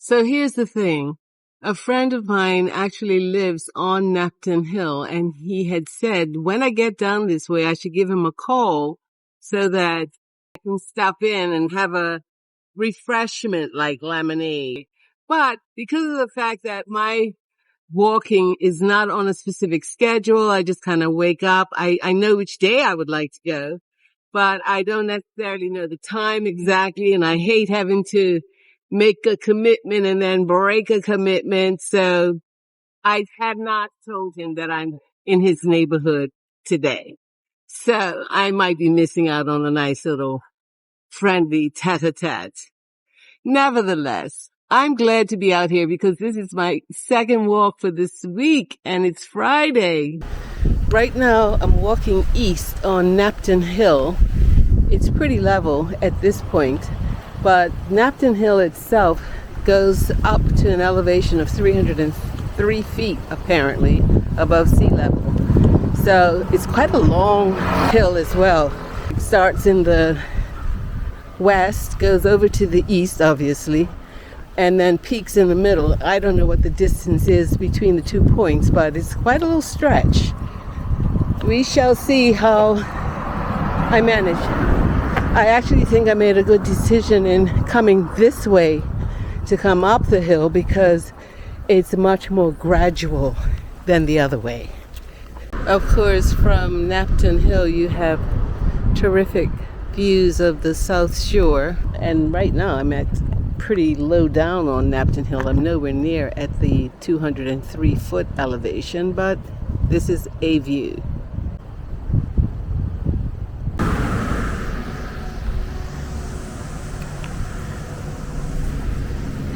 So here's the thing. A friend of mine actually lives on Knapton Hill, and he had said, when I get down this way, I should give him a call so that I can stop in and have a refreshment like lemonade. But because of the fact that my walking is not on a specific schedule, I just kind of wake up. I know which day I would like to go, but I don't necessarily know the time exactly, and I hate having to make a commitment and then break a commitment. So I have not told him that I'm in his neighborhood today. So I might be missing out on a nice little friendly tete-a-tete. Nevertheless, I'm glad to be out here because this is my second walk for this week and it's Friday. Right now I'm walking east on Knapton Hill. It's pretty level at this point, but Knapton Hill itself goes up to an elevation of 303 feet apparently above sea level. So it's quite a long hill as well. It starts in the west, goes over to the east obviously, and then peaks in the middle. I don't know what the distance is between the 2 points, but it's quite a little stretch. We shall see how I manage. I actually think I made a good decision in coming this way to come up the hill because it's much more gradual than the other way. Of course, from Knapton Hill you have terrific views of the South Shore, and right now I'm at pretty low down on Knapton Hill. I'm nowhere near at the 203 foot elevation, but this is a view.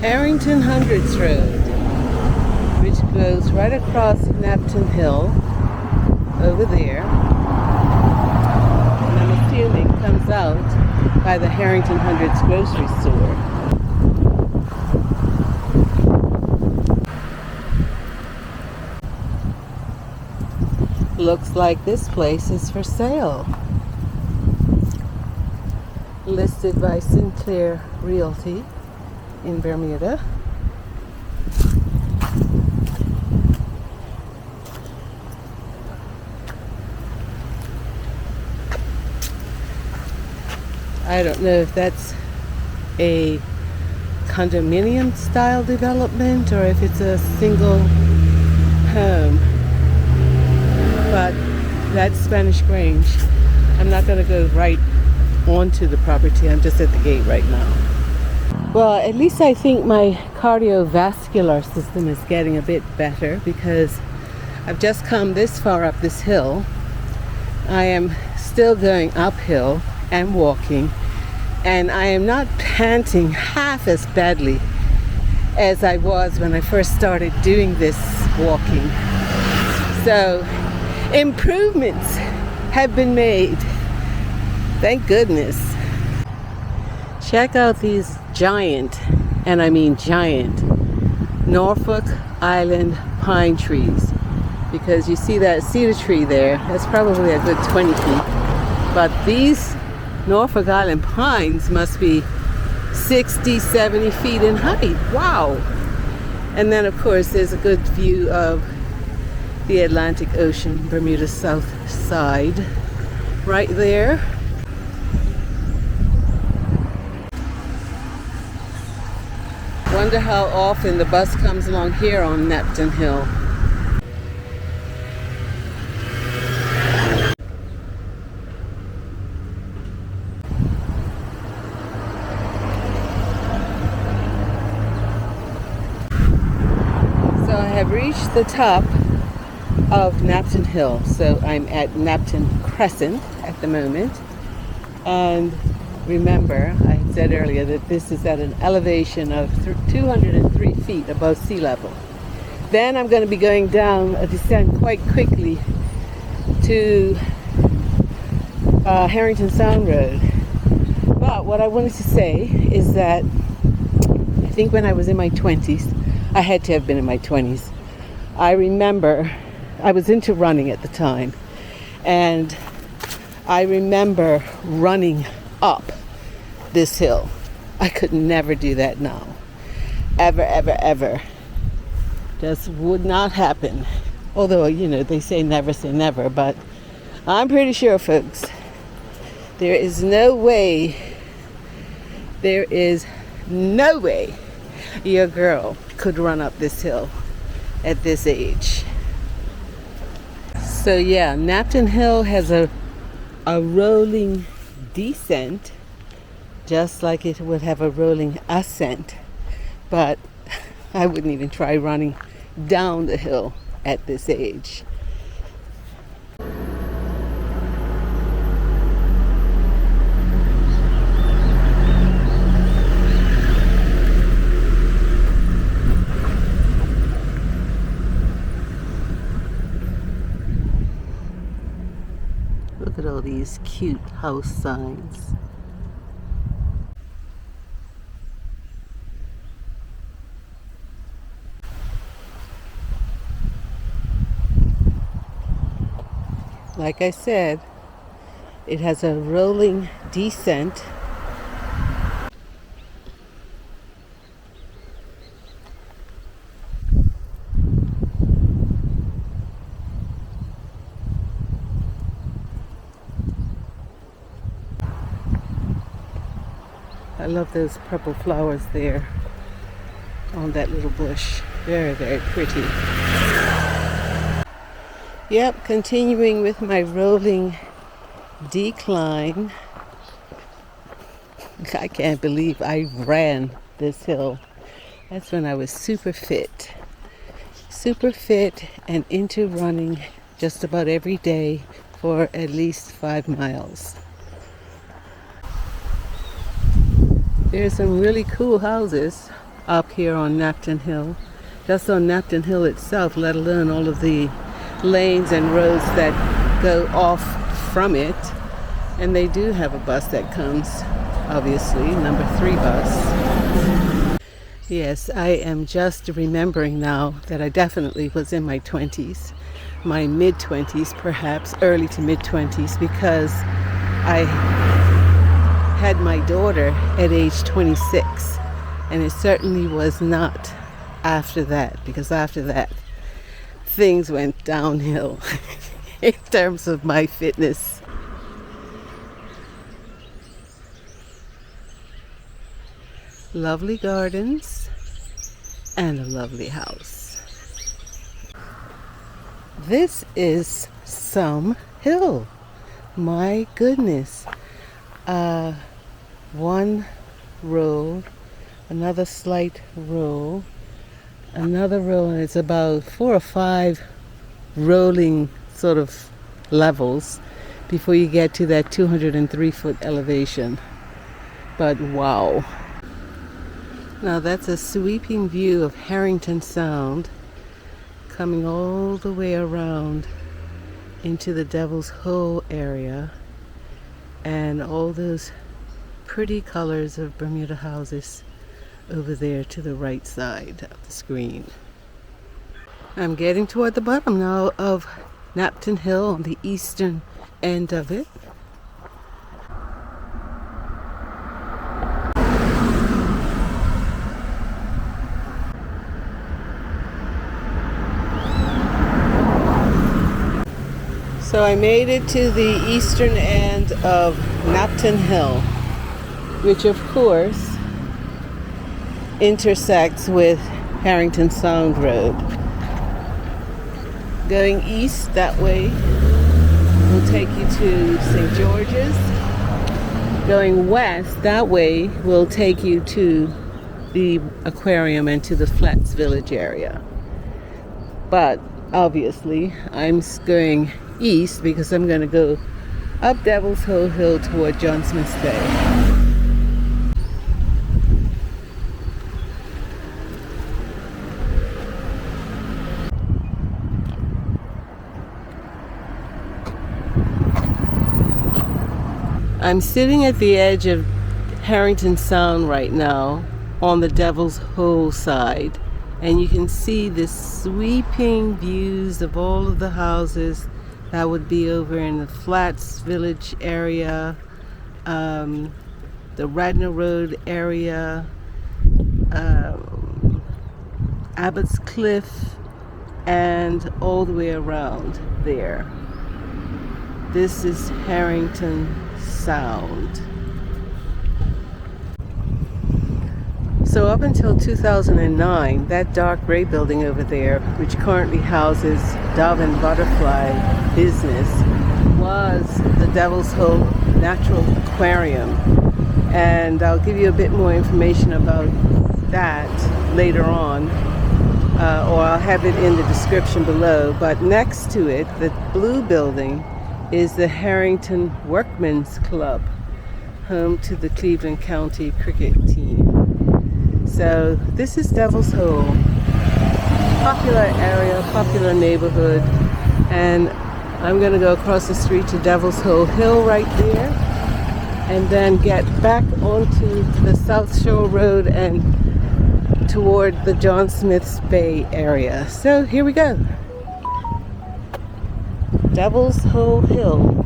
Harrington Hundreds Road, which goes right across Knapton Hill over there, and I'm assuming comes out by the Harrington Hundreds grocery store. Looks like this place is for sale. Listed by Sinclair Realty in Bermuda. I don't know if that's a condominium style development or if it's a single home, but that's Spanish Grange. I'm not going to go right onto the property. I'm just at the gate right now. Well, at least I think my cardiovascular system is getting a bit better because I've just come this far up this hill. I am still going uphill and walking, and I am not panting half as badly as I was when I first started doing this walking. So improvements have been made. Thank goodness. Check out these giant, and I mean giant, Norfolk Island pine trees. Because you see that cedar tree there, that's probably a good 20 feet. But these Norfolk Island pines must be 60, 70 feet in height. Wow! And then of course there's a good view of the Atlantic Ocean, Bermuda's south side, right there. Wonder how often the bus comes along here on Knapton Hill. So I have reached the top of Knapton Hill. So I'm at Knapton Crescent at the moment. And remember, I said earlier that this is at an elevation of 203 feet above sea level. Then I'm going to be going down a descent quite quickly to Harrington Sound Road. But what I wanted to say is that I think when I was in my 20s, I had to have been in my 20s, I remember I was into running at the time, and I remember running up this hill. I could never do that now. ever, ever, ever. Just would not happen. Although, you know, they say never, but I'm pretty sure, folks, there is no way your girl could run up this hill at this age. So yeah, Knapton Hill has a rolling descent, just like it would have a rolling ascent. But I wouldn't even try running down the hill at this age. Look at all these cute house signs. Like I said, it has a rolling descent. I love those purple flowers there on that little bush. Very, very pretty. Yep, continuing with my rolling decline. I can't believe I ran this hill. That's when I was super fit and into running just about every day for at least 5 miles. There's some really cool houses up here on Knapton Hill. Just on Knapton Hill itself, let alone all of the lanes and roads that go off from it. And they do have a bus that comes, obviously, number 3 bus. Yes, I am just remembering now that I definitely was in my 20s, my mid-20s perhaps, early to mid-20s, because I had my daughter at age 26, and it certainly was not after that, because after that things went downhill in terms of my fitness. Lovely gardens and a lovely house. This is some hill. My goodness. One row, another slight row, another row, and it's about 4 or 5 rolling sort of levels before you get to that 203-foot elevation. But wow. Now that's a sweeping view of Harrington Sound coming all the way around into the Devil's Hole area, and all those pretty colors of Bermuda houses over there to the right side of the screen. I'm getting toward the bottom now of Knapton Hill on the eastern end of it. So I made it to the eastern end of Knapton Hill, which of course intersects with Harrington Sound Road. Going east that way will take you to St. George's. Going west that way will take you to the aquarium and to the Flats Village area. But obviously I'm going east because I'm going to go up Devil's Hole Hill toward John Smith's Bay. I'm sitting at the edge of Harrington Sound right now on the Devil's Hole side, and you can see the sweeping views of all of the houses that would be over in the Flats Village area, the Radnor Road area, Abbott's Cliff and all the way around there. This is Harrington Sound. So up until 2009, that dark gray building over there, which currently houses Dove and Butterfly Business, was the Devil's Hole Natural Aquarium. And I'll give you a bit more information about that later on, or I'll have it in the description below. But next to it, the blue building, is the Harrington Workmen's Club, home to the Cleveland County cricket team. So this is Devil's Hole, popular area, popular neighborhood, and I'm going to go across the street to Devil's Hole Hill right there, and then get back onto the South Shore Road and toward the John Smith's Bay area. So here we go. Devil's Hole Hill.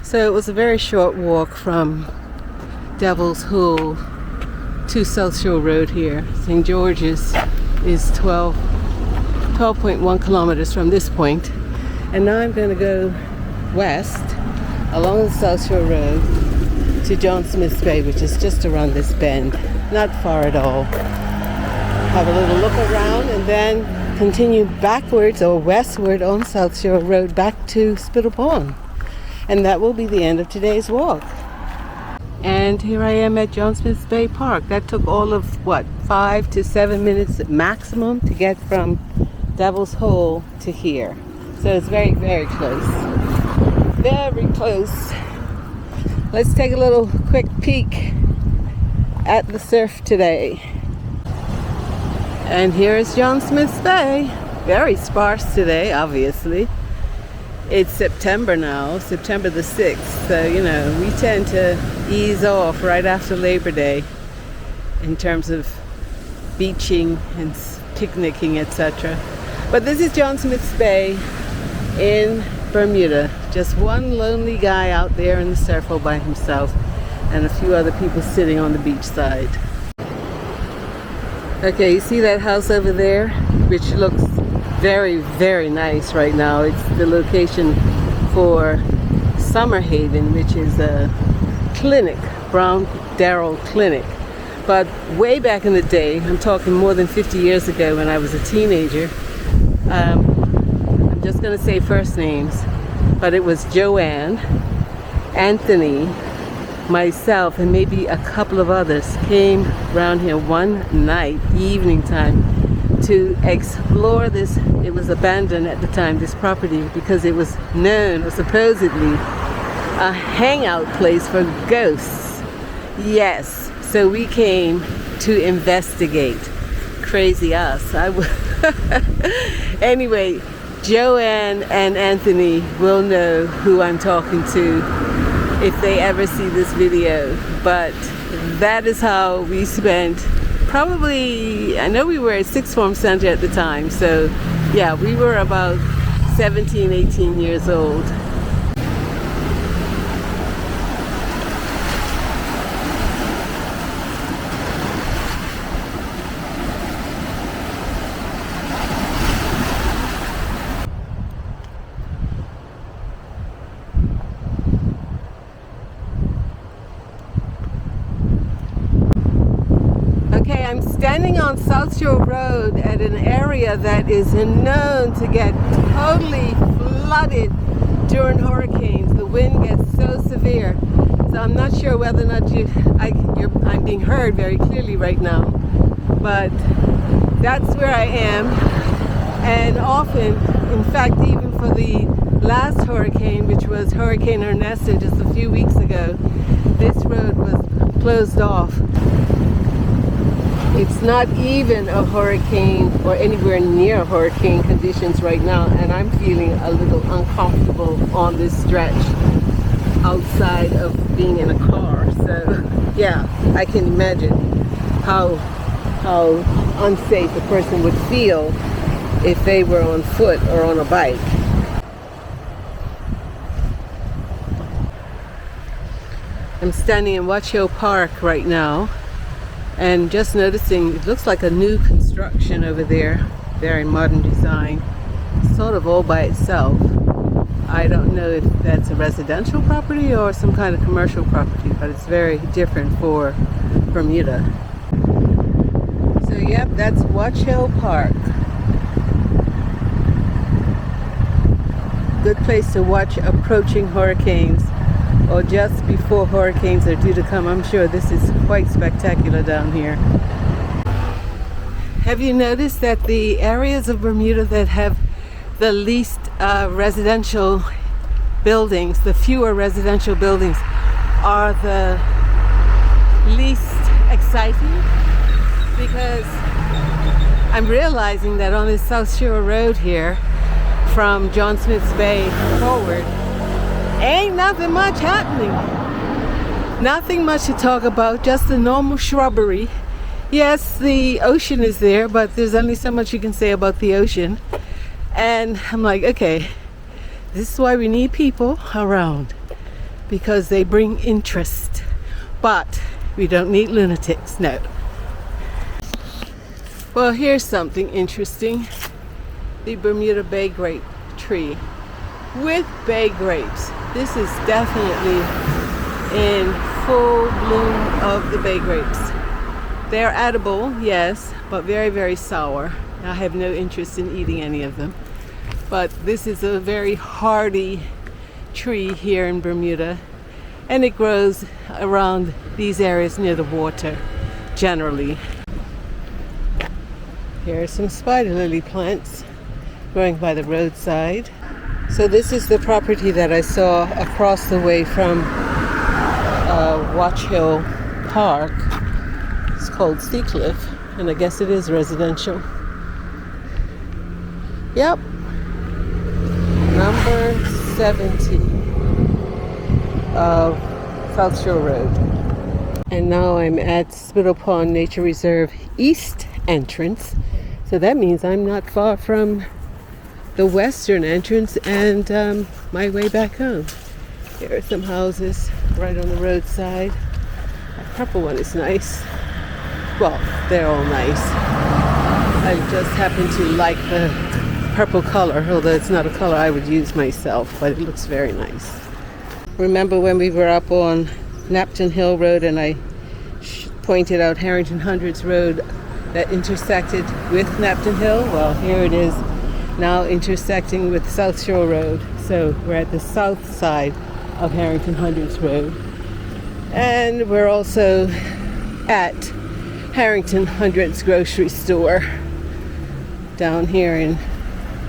So it was a very short walk from Devil's Hole to South Shore Road here. St. George's is 12.1 kilometers from this point. And now I'm going to go west along the South Shore Road to John Smith's Bay, which is just around this bend. Not far at all. Have a little look around and then continue backwards or westward on South Shore Road back to Spittal Pond. And that will be the end of today's walk. And here I am at John Smith's Bay Park. That took all of, 5 to 7 minutes maximum to get from Devil's Hole to here. So it's very, very close. Very close. Let's take a little quick peek at the surf today. And here is John Smith's Bay. Very sparse today, obviously. It's September now, September the 6th. So, we tend to ease off right after Labor Day in terms of beaching and picnicking, etc. But this is John Smith's Bay in Bermuda. Just one lonely guy out there in the surf all by himself, and a few other people sitting on the beach side. Okay, you see that house over there, which looks very, very nice right now. It's the location for Summer Haven, which is a clinic, Brown Darrell Clinic. But way back in the day, I'm talking more than 50 years ago when I was a teenager, I'm just going to say first names, but it was Joanne, Anthony, myself, and maybe a couple of others came around here one night, evening time, to explore this. It was abandoned at the time, this property, because it was known, or supposedly, a hangout place for ghosts. Yes, so we came to investigate. Crazy us. Anyway, Joanne and Anthony will know who I'm talking to if they ever see this video. But that is how we spent probably, I know we were at Sixth Form Center at the time, so yeah, we were about 17, 18 years old. Okay, I'm standing on South Shore Road at an area that is known to get totally flooded during hurricanes. The wind gets so severe. So I'm not sure whether or not I'm being heard very clearly right now. But that's where I am. And often, in fact, even for the last hurricane, which was Hurricane Ernesto just a few weeks ago, this road was closed off. It's not even a hurricane or anywhere near hurricane conditions right now, and I'm feeling a little uncomfortable on this stretch outside of being in a car. So yeah, I can imagine how unsafe a person would feel if they were on foot or on a bike. I'm standing in Watch Hill Park right now, And just noticing, it looks like a new construction over there, very modern design, sort of all by itself. I don't know if that's a residential property or some kind of commercial property, but it's very different for Bermuda. So yep, that's Watch Hill Park. Good place to watch approaching hurricanes, or just before hurricanes are due to come. I'm sure this is quite spectacular down here. Have you noticed that the areas of Bermuda that have the least residential buildings, the fewer residential buildings, are the least exciting? Because I'm realizing that on this South Shore Road here, from John Smith's Bay forward, ain't nothing much happening. Nothing much to talk about, just the normal shrubbery. Yes, the ocean is there, but there's only so much you can say about the ocean. And I'm like, okay, this is why we need people around, because they bring interest. But we don't need lunatics, no. Well, here's something interesting. The Bermuda Bay grape tree with bay grapes. This is definitely in full bloom of the bay grapes. They're edible, yes, but very, very sour. I have no interest in eating any of them. But this is a very hardy tree here in Bermuda, and it grows around these areas near the water generally. Here are some spider lily plants growing by the roadside. So this is the property that I saw across the way from Watch Hill Park. It's called Seacliff, and I guess it is residential. Yep, number 70 of South Shore Road. And now I'm at Spittal Pond Nature Reserve East entrance. So that means I'm not far from the western entrance and my way back home. Here are some houses right on the roadside. That purple one is nice. Well, they're all nice. I just happen to like the purple color, although it's not a color I would use myself, but it looks very nice. Remember when we were up on Knapton Hill Road and I pointed out Harrington Hundreds Road that intersected with Knapton Hill? Well, here it is now intersecting with South Shore Road. So we're at the south side of Harrington Hundreds Road. And we're also at Harrington Hundreds grocery store down here in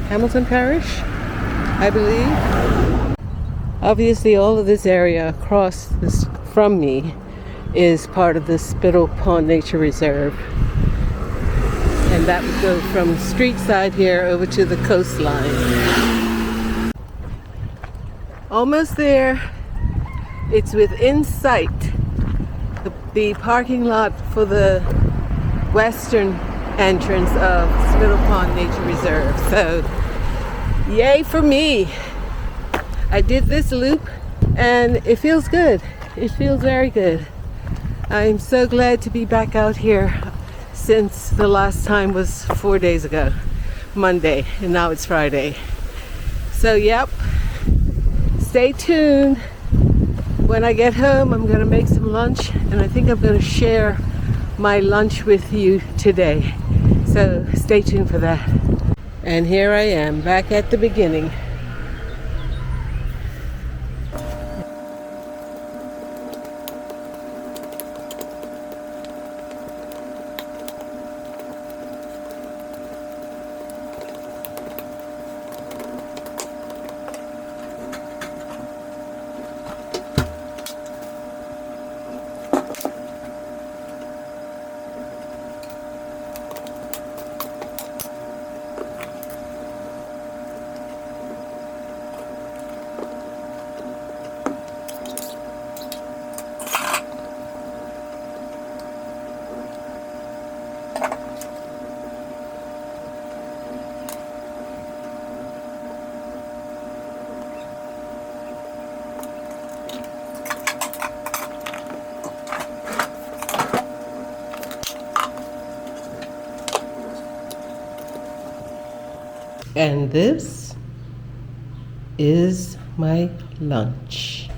Hamilton Parish, I believe. Obviously all of this area across this from me is part of the Spittal Pond Nature Reserve. And that would go from the street side here over to the coastline. Almost there. It's within sight. The parking lot for the western entrance of Spittal Pond Nature Reserve. So, yay for me. I did this loop and it feels good. It feels very good. I'm so glad to be back out here, since the last time was 4 days ago, Monday, and now it's Friday. So yep, stay tuned. When I get home, I'm gonna make some lunch, and I think I'm gonna share my lunch with you today. So stay tuned for that. And here I am, back at the beginning. And this is my lunch.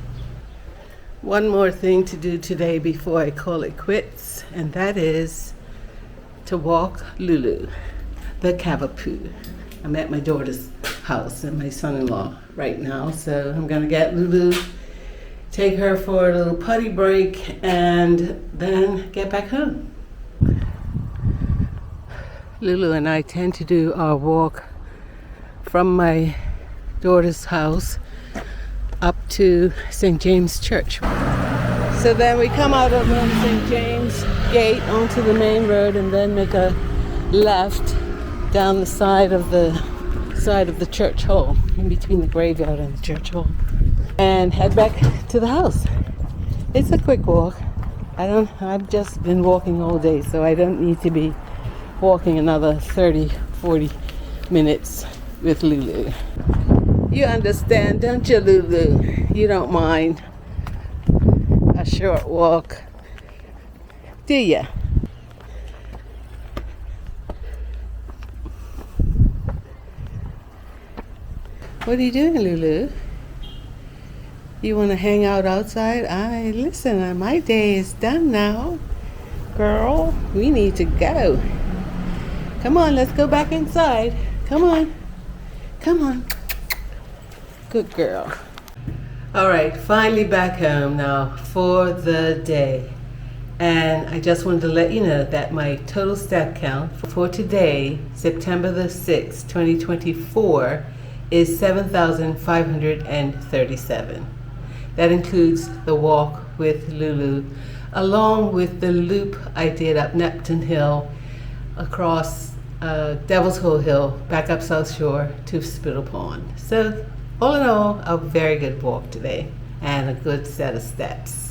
One more thing to do today before I call it quits, and that is to walk Lulu, the Cavapoo. I'm at my daughter's house and my son-in-law right now, so I'm gonna get Lulu, take her for a little potty break, and then get back home. Lulu and I tend to do our walk from my daughter's house up to St. James Church. So then we come out of the St. James gate onto the main road and then make a left down the side of the church hall, in between the graveyard and the church hall, and head back to the house. It's a quick walk. I've just been walking all day, so I don't need to be walking another 30-40 minutes with Lulu. You understand, don't you, Lulu? You don't mind a short walk, do ya? What are you doing, Lulu? You want to hang out outside? Listen, my day is done now. Girl, we need to go. Come on, let's go back inside. Come on. Come on. Good girl. All right, finally back home now for the day. And I just wanted to let you know that my total step count for today, September the 6th, 2024, is 7,537. That includes the walk with Lulu, along with the loop I did up Knapton Hill, across Devil's Hole Hill, back up South Shore to Spittal Pond. So all in all, a very good walk today and a good set of steps.